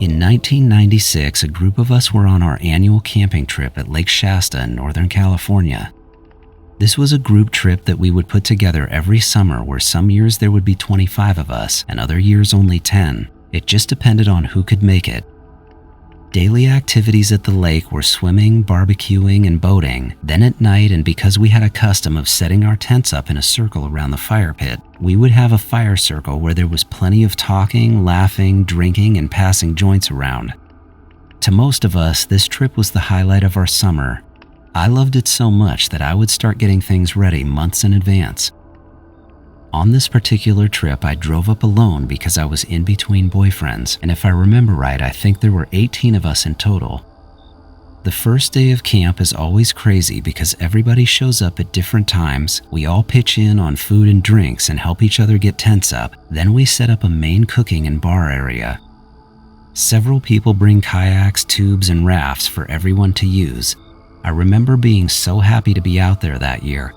In 1996, a group of us were on our annual camping trip at Lake Shasta in Northern California. This was a group trip that we would put together every summer, where some years there would be 25 of us and other years only 10. It just depended on who could make it. Daily activities at the lake were swimming, barbecuing, and boating. Then at night, and because we had a custom of setting our tents up in a circle around the fire pit, we would have a fire circle where there was plenty of talking, laughing, drinking, and passing joints around. To most of us, this trip was the highlight of our summer. I loved it so much that I would start getting things ready months in advance. On this particular trip, I drove up alone because I was in between boyfriends, and if I remember right, I think there were 18 of us in total. The first day of camp is always crazy because everybody shows up at different times. We all pitch in on food and drinks and help each other get tents up. Then we set up a main cooking and bar area. Several people bring kayaks, tubes, and rafts for everyone to use. I remember being so happy to be out there that year.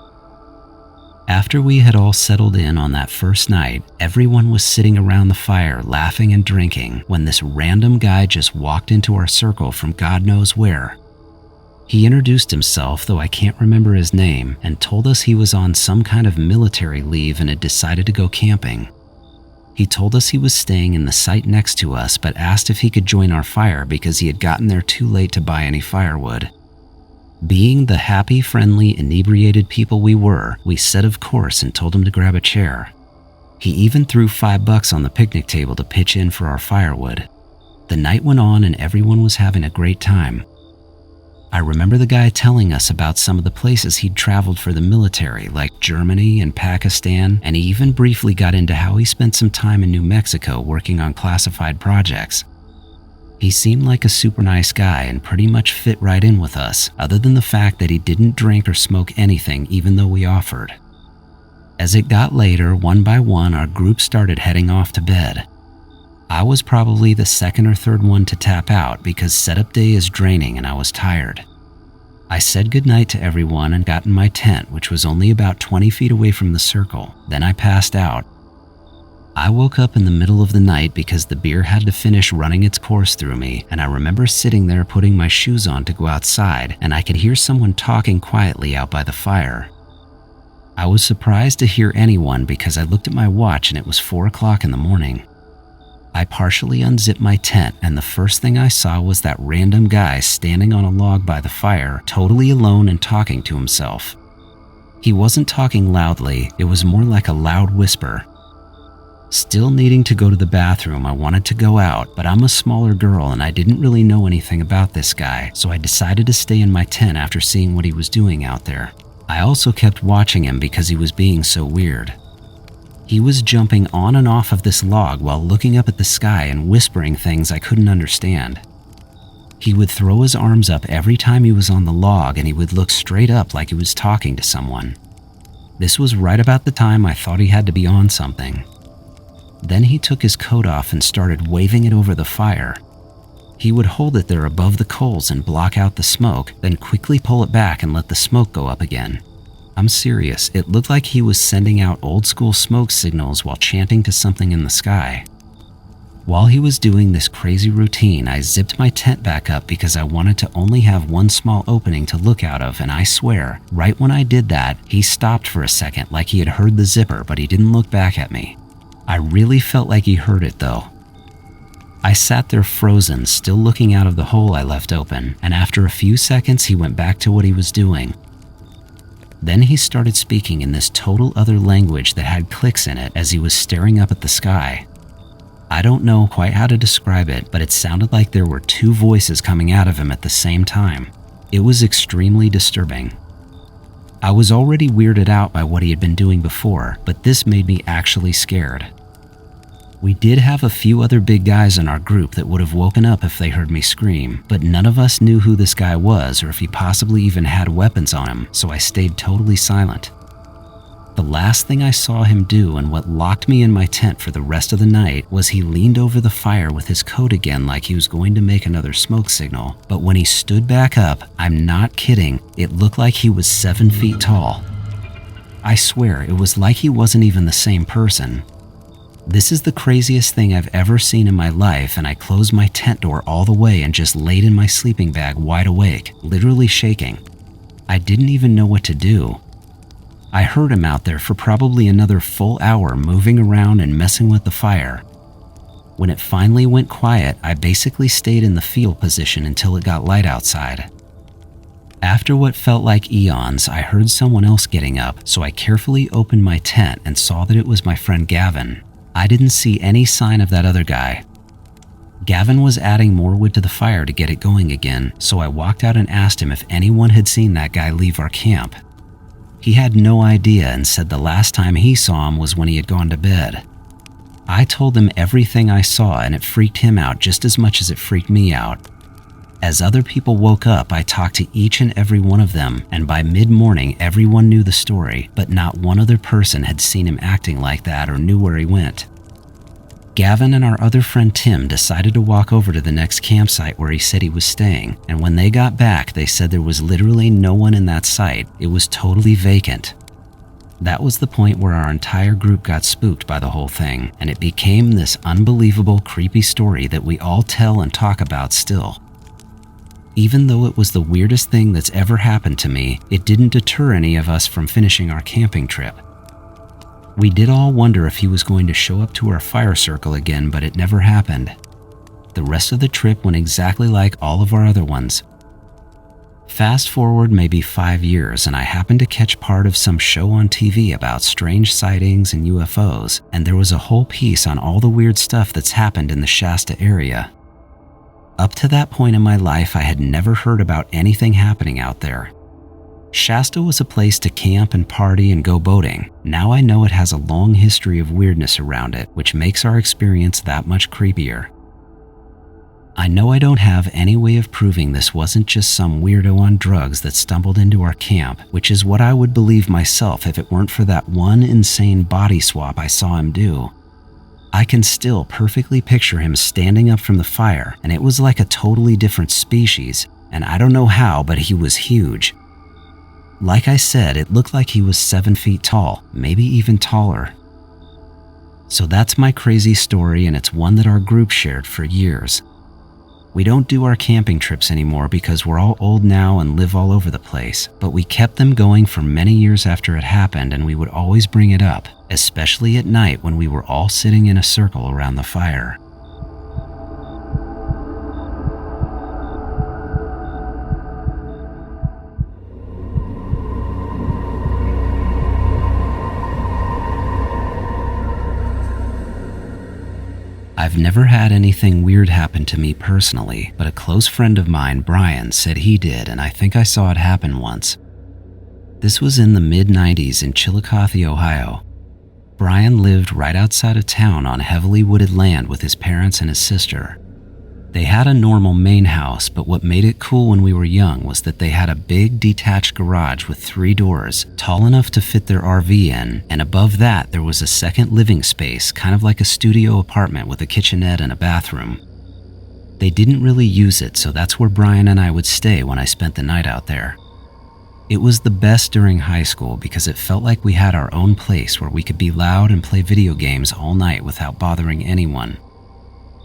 After we had all settled in on that first night, everyone was sitting around the fire laughing and drinking when this random guy just walked into our circle from God knows where. He introduced himself, though I can't remember his name, and told us he was on some kind of military leave and had decided to go camping. He told us he was staying in the site next to us, but asked if he could join our fire because he had gotten there too late to buy any firewood. Being the happy, friendly, inebriated people we were, we said of course and told him to grab a chair. He even threw $5 on the picnic table to pitch in for our firewood. The night went on and everyone was having a great time. I remember the guy telling us about some of the places he'd traveled for the military, like Germany and Pakistan, and he even briefly got into how he spent some time in New Mexico working on classified projects. He seemed like a super nice guy and pretty much fit right in with us, other than the fact that he didn't drink or smoke anything even though we offered. As it got later, one by one, our group started heading off to bed. I was probably the second or third one to tap out because setup day is draining and I was tired. I said goodnight to everyone and got in my tent, which was only about 20 feet away from the circle. Then I passed out. I woke up in the middle of the night because the beer had to finish running its course through me, and I remember sitting there putting my shoes on to go outside, and I could hear someone talking quietly out by the fire. I was surprised to hear anyone because I looked at my watch and it was 4 o'clock in the morning. I partially unzipped my tent, and the first thing I saw was that random guy standing on a log by the fire, totally alone and talking to himself. He wasn't talking loudly, it was more like a loud whisper. Still needing to go to the bathroom, I wanted to go out, but I'm a smaller girl and I didn't really know anything about this guy, so I decided to stay in my tent after seeing what he was doing out there. I also kept watching him because he was being so weird. He was jumping on and off of this log while looking up at the sky and whispering things I couldn't understand. He would throw his arms up every time he was on the log, and he would look straight up like he was talking to someone. This was right about the time I thought he had to be on something. Then he took his coat off and started waving it over the fire. He would hold it there above the coals and block out the smoke, then quickly pull it back and let the smoke go up again. I'm serious, it looked like he was sending out old school smoke signals while chanting to something in the sky. While he was doing this crazy routine, I zipped my tent back up because I wanted to only have one small opening to look out of, and I swear, right when I did that, he stopped for a second like he had heard the zipper, but he didn't look back at me. I really felt like he heard it though. I sat there frozen, still looking out of the hole I left open, and after a few seconds he went back to what he was doing. Then he started speaking in this total other language that had clicks in it as he was staring up at the sky. I don't know quite how to describe it, but it sounded like there were two voices coming out of him at the same time. It was extremely disturbing. I was already weirded out by what he had been doing before, but this made me actually scared. We did have a few other big guys in our group that would have woken up if they heard me scream, but none of us knew who this guy was or if he possibly even had weapons on him, so I stayed totally silent. The last thing I saw him do, and what locked me in my tent for the rest of the night, was he leaned over the fire with his coat again like he was going to make another smoke signal, but when he stood back up, I'm not kidding, it looked like he was 7 feet tall. I swear, it was like he wasn't even the same person. This is the craziest thing I've ever seen in my life, and I closed my tent door all the way and just laid in my sleeping bag wide awake, literally shaking. I didn't even know what to do. I heard him out there for probably another full hour moving around and messing with the fire. When it finally went quiet, I basically stayed in the fetal position until it got light outside. After what felt like eons, I heard someone else getting up, so I carefully opened my tent and saw that it was my friend Gavin. I didn't see any sign of that other guy. Gavin was adding more wood to the fire to get it going again, so I walked out and asked him if anyone had seen that guy leave our camp. He had no idea and said the last time he saw him was when he had gone to bed. I told him everything I saw, and it freaked him out just as much as it freaked me out. As other people woke up, I talked to each and every one of them, and by mid-morning everyone knew the story, but not one other person had seen him acting like that or knew where he went. Gavin and our other friend Tim decided to walk over to the next campsite where he said he was staying, and when they got back, they said there was literally no one in that site. It was totally vacant. That was the point where our entire group got spooked by the whole thing, and it became this unbelievable, creepy story that we all tell and talk about still. Even though it was the weirdest thing that's ever happened to me, it didn't deter any of us from finishing our camping trip. We did all wonder if he was going to show up to our fire circle again, but it never happened. The rest of the trip went exactly like all of our other ones. Fast forward maybe 5 years, and I happened to catch part of some show on TV about strange sightings and UFOs, and there was a whole piece on all the weird stuff that's happened in the Shasta area. Up to that point in my life, I had never heard about anything happening out there. Shasta was a place to camp and party and go boating. Now I know it has a long history of weirdness around it, which makes our experience that much creepier. I know I don't have any way of proving this wasn't just some weirdo on drugs that stumbled into our camp, which is what I would believe myself if it weren't for that one insane body swap I saw him do. I can still perfectly picture him standing up from the fire, and it was like a totally different species, and I don't know how, but he was huge. Like I said, it looked like he was 7 feet tall, maybe even taller. So that's my crazy story, and it's one that our group shared for years. We don't do our camping trips anymore because we're all old now and live all over the place, but we kept them going for many years after it happened, and we would always bring it up, especially at night when we were all sitting in a circle around the fire. I've never had anything weird happen to me personally, but a close friend of mine, Brian, said he did, and I think I saw it happen once. This was in the mid-90s in Chillicothe, Ohio. Brian lived right outside of town on heavily wooded land with his parents and his sister. They had a normal main house, but what made it cool when we were young was that they had a big detached garage with 3 doors, tall enough to fit their RV in, and above that there was a second living space, kind of like a studio apartment with a kitchenette and a bathroom. They didn't really use it, so that's where Brian and I would stay when I spent the night out there. It was the best during high school because it felt like we had our own place where we could be loud and play video games all night without bothering anyone.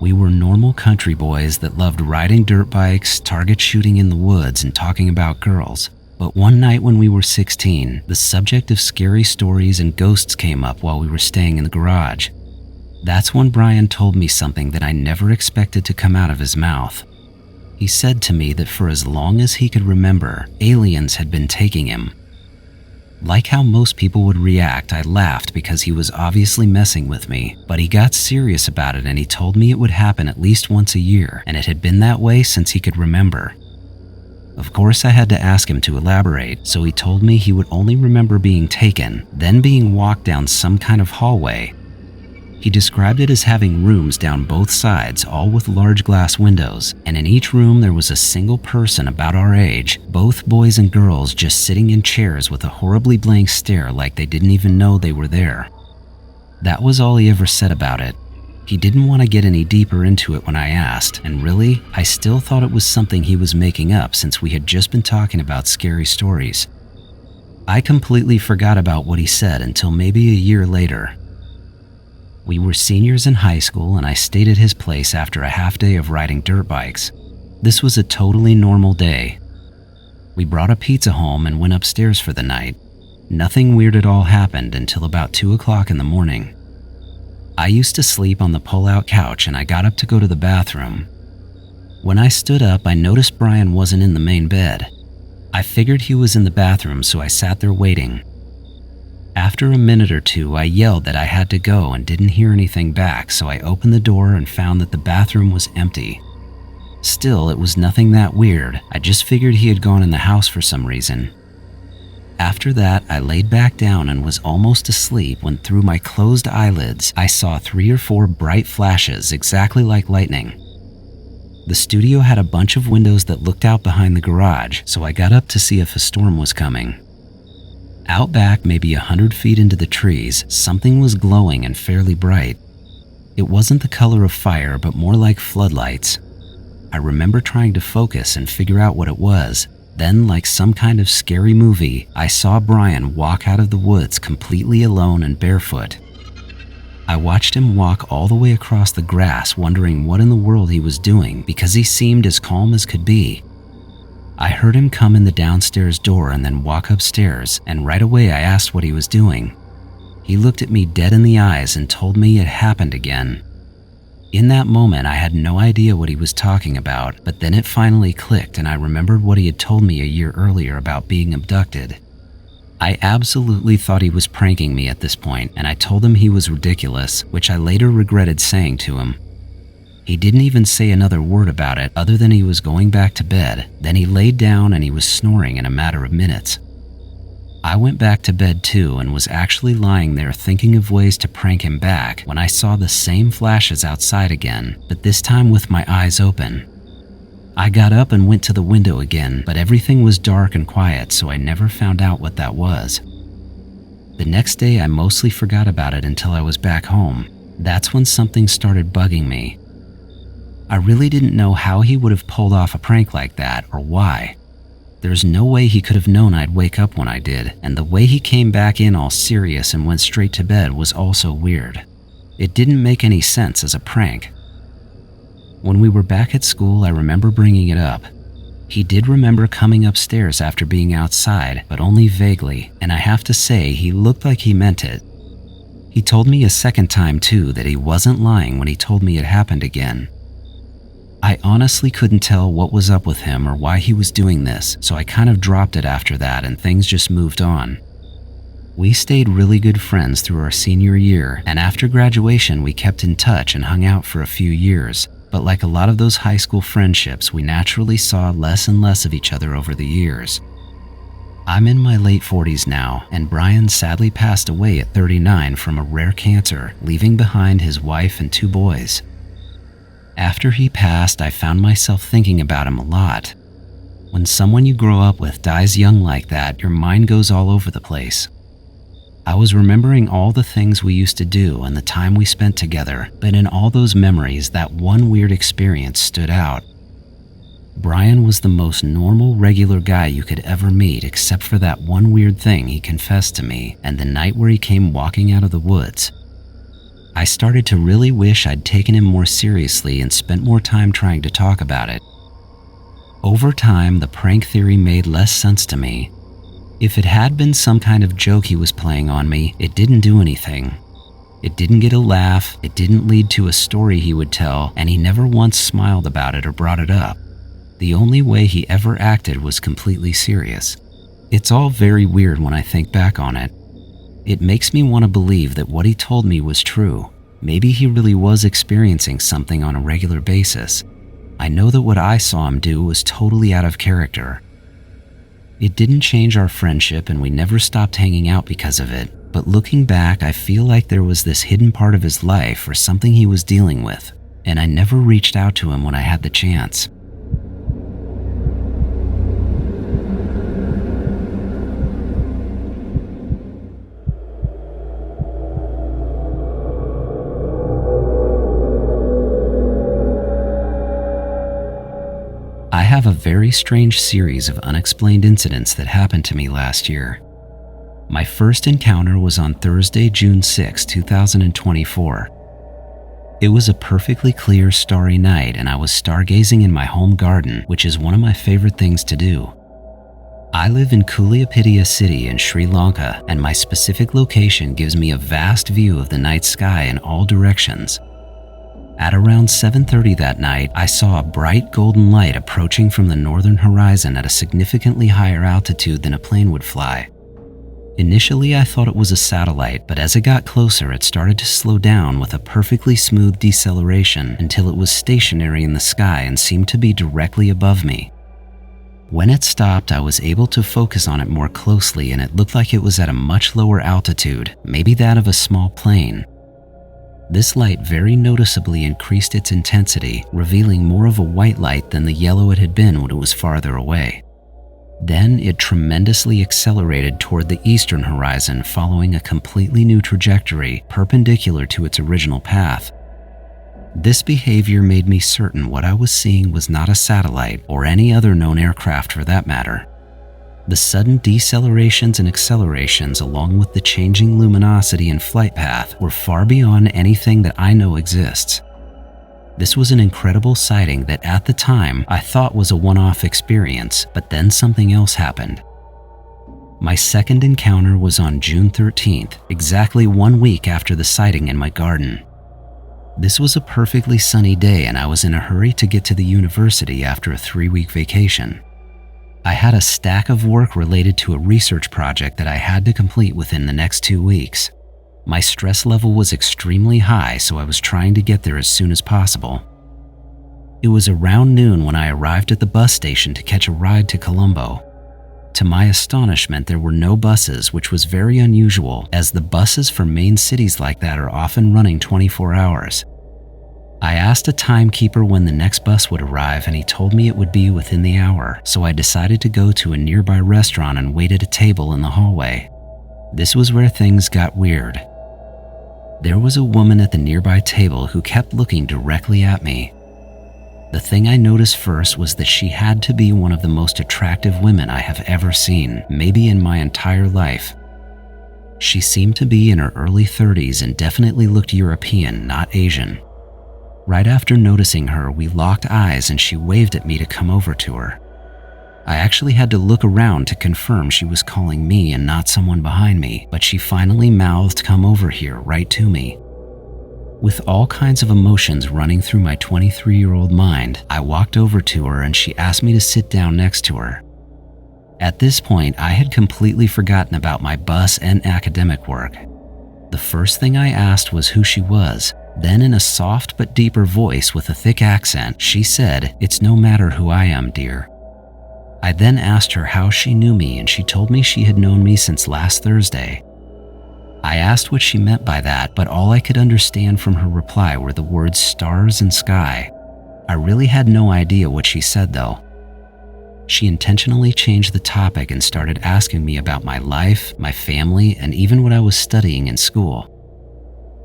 We were normal country boys that loved riding dirt bikes, target shooting in the woods, and talking about girls. But one night when we were 16, the subject of scary stories and ghosts came up while we were staying in the garage. That's when Brian told me something that I never expected to come out of his mouth. He said to me that for as long as he could remember, aliens had been taking him. Like how most people would react, I laughed because he was obviously messing with me, but he got serious about it and he told me it would happen at least once a year, and it had been that way since he could remember. Of course, I had to ask him to elaborate, so he told me he would only remember being taken, then being walked down some kind of hallway. He described it as having rooms down both sides, all with large glass windows, and in each room there was a single person about our age, both boys and girls just sitting in chairs with a horribly blank stare like they didn't even know they were there. That was all he ever said about it. He didn't want to get any deeper into it when I asked, and really, I still thought it was something he was making up since we had just been talking about scary stories. I completely forgot about what he said until maybe a year later. We were seniors in high school and I stayed at his place after a half day of riding dirt bikes. This was a totally normal day. We brought a pizza home and went upstairs for the night. Nothing weird at all happened until about 2 o'clock in the morning. I used to sleep on the pull-out couch and I got up to go to the bathroom. When I stood up, I noticed Brian wasn't in the main bed. I figured he was in the bathroom, so I sat there waiting. After a minute or two, I yelled that I had to go and didn't hear anything back, so I opened the door and found that the bathroom was empty. Still, it was nothing that weird. I just figured he had gone in the house for some reason. After that, I laid back down and was almost asleep when through my closed eyelids, I saw 3 or 4 bright flashes exactly like lightning. The studio had a bunch of windows that looked out behind the garage, so I got up to see if a storm was coming. Out back, maybe 100 feet into the trees, something was glowing and fairly bright. It wasn't the color of fire, but more like floodlights. I remember trying to focus and figure out what it was. Then, like some kind of scary movie, I saw Brian walk out of the woods completely alone and barefoot. I watched him walk all the way across the grass, wondering what in the world he was doing because he seemed as calm as could be. I heard him come in the downstairs door and then walk upstairs, and right away I asked what he was doing. He looked at me dead in the eyes and told me it happened again. In that moment, I had no idea what he was talking about, but then it finally clicked and I remembered what he had told me a year earlier about being abducted. I absolutely thought he was pranking me at this point, and I told him he was ridiculous, which I later regretted saying to him. He didn't even say another word about it other than he was going back to bed. Then he laid down and he was snoring in a matter of minutes. I went back to bed too and was actually lying there thinking of ways to prank him back when I saw the same flashes outside again, but this time with my eyes open. I got up and went to the window again, but everything was dark and quiet, so I never found out what that was. The next day I mostly forgot about it until I was back home. That's when something started bugging me. I really didn't know how he would have pulled off a prank like that or why. There's no way he could have known I'd wake up when I did, and the way he came back in all serious and went straight to bed was also weird. It didn't make any sense as a prank. When we were back at school, I remember bringing it up. He did remember coming upstairs after being outside, but only vaguely, and I have to say he looked like he meant it. He told me a second time too that he wasn't lying when he told me it happened again. I honestly couldn't tell what was up with him or why he was doing this, so I kind of dropped it after that and things just moved on. We stayed really good friends through our senior year, and after graduation we kept in touch and hung out for a few years, but like a lot of those high school friendships, we naturally saw less and less of each other over the years. I'm in my late 40s now, and Brian sadly passed away at 39 from a rare cancer, leaving behind his wife and 2 boys. After he passed, I found myself thinking about him a lot. When someone you grow up with dies young like that, your mind goes all over the place. I was remembering all the things we used to do and the time we spent together, but in all those memories, that one weird experience stood out. Brian was the most normal, regular guy you could ever meet, except for that one weird thing he confessed to me, and the night where he came walking out of the woods. I started to really wish I'd taken him more seriously and spent more time trying to talk about it. Over time, the prank theory made less sense to me. If it had been some kind of joke he was playing on me, it didn't do anything. It didn't get a laugh, it didn't lead to a story he would tell, and he never once smiled about it or brought it up. The only way he ever acted was completely serious. It's all very weird when I think back on it. It makes me want to believe that what he told me was true. Maybe he really was experiencing something on a regular basis. I know that what I saw him do was totally out of character. It didn't change our friendship and we never stopped hanging out because of it, but looking back, I feel like there was this hidden part of his life or something he was dealing with, and I never reached out to him when I had the chance. I have a very strange series of unexplained incidents that happened to me last year. My first encounter was on Thursday, June 6, 2024. It was a perfectly clear, starry night, and I was stargazing in my home garden, which is one of my favorite things to do. I live in Kuliyapitiya city in Sri Lanka, and my specific location gives me a vast view of the night sky in all directions. At around 7:30 that night, I saw a bright golden light approaching from the northern horizon at a significantly higher altitude than a plane would fly. Initially, I thought it was a satellite, but as it got closer, it started to slow down with a perfectly smooth deceleration until it was stationary in the sky and seemed to be directly above me. When it stopped, I was able to focus on it more closely, and it looked like it was at a much lower altitude, maybe that of a small plane. This light very noticeably increased its intensity, revealing more of a white light than the yellow it had been when it was farther away. Then it tremendously accelerated toward the eastern horizon, following a completely new trajectory perpendicular to its original path. This behavior made me certain what I was seeing was not a satellite or any other known aircraft for that matter. The sudden decelerations and accelerations, along with the changing luminosity and flight path, were far beyond anything that I know exists. This was an incredible sighting that at the time I thought was a one-off experience, but then something else happened. My second encounter was on June 13th, exactly 1 week after the sighting in my garden. This was a perfectly sunny day, and I was in a hurry to get to the university after a 3-week vacation. I had a stack of work related to a research project that I had to complete within the next 2 weeks. My stress level was extremely high, so I was trying to get there as soon as possible. It was around noon when I arrived at the bus station to catch a ride to Colombo. To my astonishment, there were no buses, which was very unusual, as the buses for main cities like that are often running 24 hours. I asked a timekeeper when the next bus would arrive, and he told me it would be within the hour, so I decided to go to a nearby restaurant and wait at a table in the hallway. This was where things got weird. There was a woman at the nearby table who kept looking directly at me. The thing I noticed first was that she had to be one of the most attractive women I have ever seen, maybe in my entire life. She seemed to be in her early 30s and definitely looked European, not Asian. Right after noticing her, we locked eyes and she waved at me to come over to her. I actually had to look around to confirm she was calling me and not someone behind me, but she finally mouthed, "Come over here," right to me. With all kinds of emotions running through my 23-year-old mind, I walked over to her and she asked me to sit down next to her. At this point, I had completely forgotten about my bus and academic work. The first thing I asked was who she was. Then in a soft but deeper voice with a thick accent, she said, "It's no matter who I am, dear." I then asked her how she knew me, and she told me she had known me since last Thursday. I asked what she meant by that, but all I could understand from her reply were the words stars and sky. I really had no idea what she said though. She intentionally changed the topic and started asking me about my life, my family, and even what I was studying in school.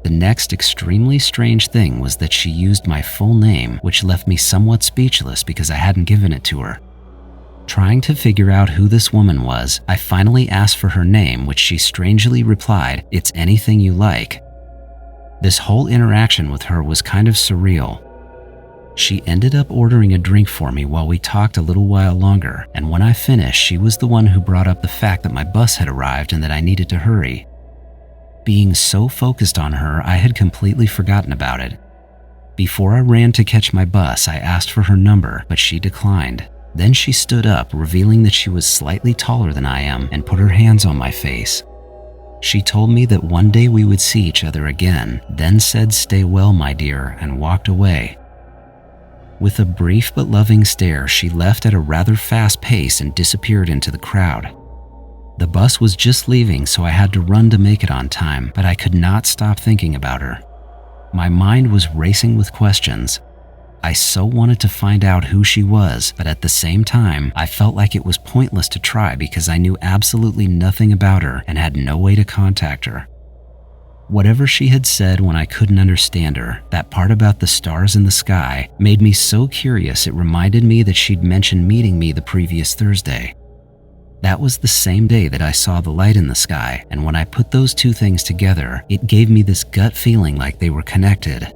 The next extremely strange thing was that she used my full name, which left me somewhat speechless because I hadn't given it to her. Trying to figure out who this woman was, I finally asked for her name, which she strangely replied, "It's anything you like." This whole interaction with her was kind of surreal. She ended up ordering a drink for me while we talked a little while longer, and when I finished, she was the one who brought up the fact that my bus had arrived and that I needed to hurry. Being so focused on her, I had completely forgotten about it. Before I ran to catch my bus, I asked for her number, but she declined. Then she stood up, revealing that she was slightly taller than I am, and put her hands on my face. She told me that one day we would see each other again, then said, "Stay well, my dear," and walked away. With a brief but loving stare, she left at a rather fast pace and disappeared into the crowd. The bus was just leaving, so I had to run to make it on time, but I could not stop thinking about her. My mind was racing with questions. I so wanted to find out who she was, but at the same time, I felt like it was pointless to try because I knew absolutely nothing about her and had no way to contact her. Whatever she had said when I couldn't understand her, that part about the stars in the sky, made me so curious it reminded me that she'd mentioned meeting me the previous Thursday. That was the same day that I saw the light in the sky, and when I put those two things together, it gave me this gut feeling like they were connected.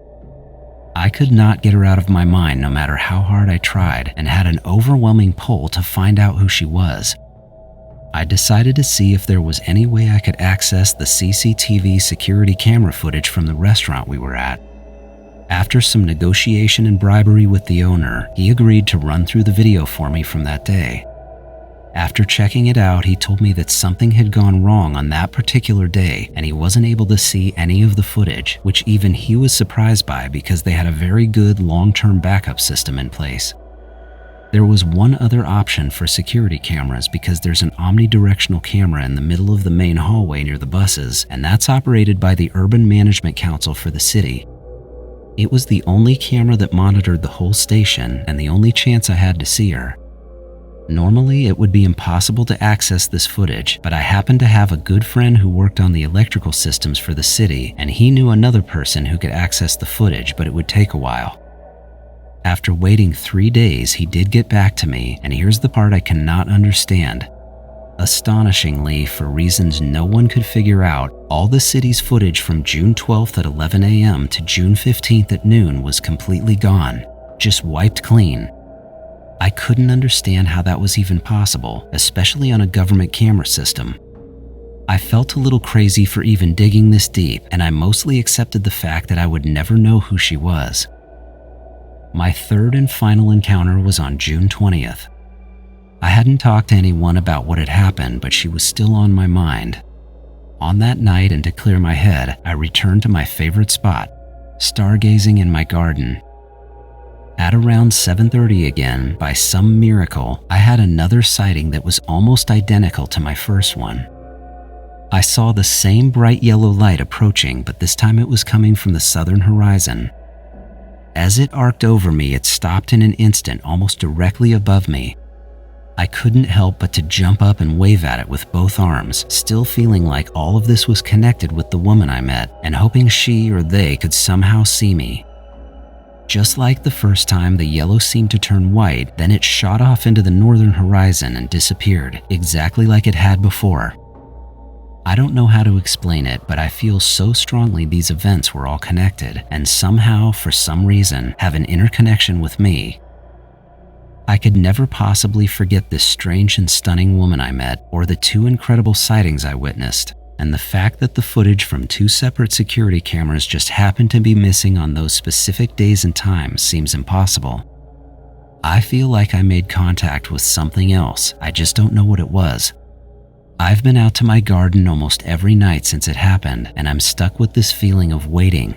I could not get her out of my mind no matter how hard I tried, and had an overwhelming pull to find out who she was. I decided to see if there was any way I could access the CCTV security camera footage from the restaurant we were at. After some negotiation and bribery with the owner, he agreed to run through the video for me from that day. After checking it out, he told me that something had gone wrong on that particular day and he wasn't able to see any of the footage, which even he was surprised by because they had a very good long-term backup system in place. There was one other option for security cameras because there's an omnidirectional camera in the middle of the main hallway near the buses, and that's operated by the Urban Management Council for the city. It was the only camera that monitored the whole station and the only chance I had to see her. Normally, it would be impossible to access this footage, but I happened to have a good friend who worked on the electrical systems for the city, and he knew another person who could access the footage, but it would take a while. After waiting 3 days, he did get back to me, and here's the part I cannot understand. Astonishingly, for reasons no one could figure out, all the city's footage from June 12th at 11 a.m. to June 15th at noon was completely gone, just wiped clean. I couldn't understand how that was even possible, especially on a government camera system. I felt a little crazy for even digging this deep, and I mostly accepted the fact that I would never know who she was. My third and final encounter was on June 20th. I hadn't talked to anyone about what had happened, but she was still on my mind. On that night, and to clear my head, I returned to my favorite spot, stargazing in my garden. At around 7:30 again, by some miracle, I had another sighting that was almost identical to my first one. I saw the same bright yellow light approaching, but this time it was coming from the southern horizon. As it arced over me, it stopped in an instant almost directly above me. I couldn't help but to jump up and wave at it with both arms, still feeling like all of this was connected with the woman I met, and hoping she or they could somehow see me. Just like the first time, the yellow seemed to turn white, then it shot off into the northern horizon and disappeared, exactly like it had before. I don't know how to explain it, but I feel so strongly these events were all connected, and somehow, for some reason, have an interconnection with me. I could never possibly forget this strange and stunning woman I met, or the 2 incredible sightings I witnessed. And the fact that the footage from 2 separate security cameras just happened to be missing on those specific days and times seems impossible. I feel like I made contact with something else, I just don't know what it was. I've been out to my garden almost every night since it happened, and I'm stuck with this feeling of waiting.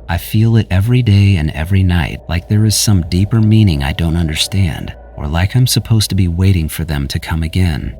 I feel it every day and every night, like there is some deeper meaning I don't understand, or like I'm supposed to be waiting for them to come again.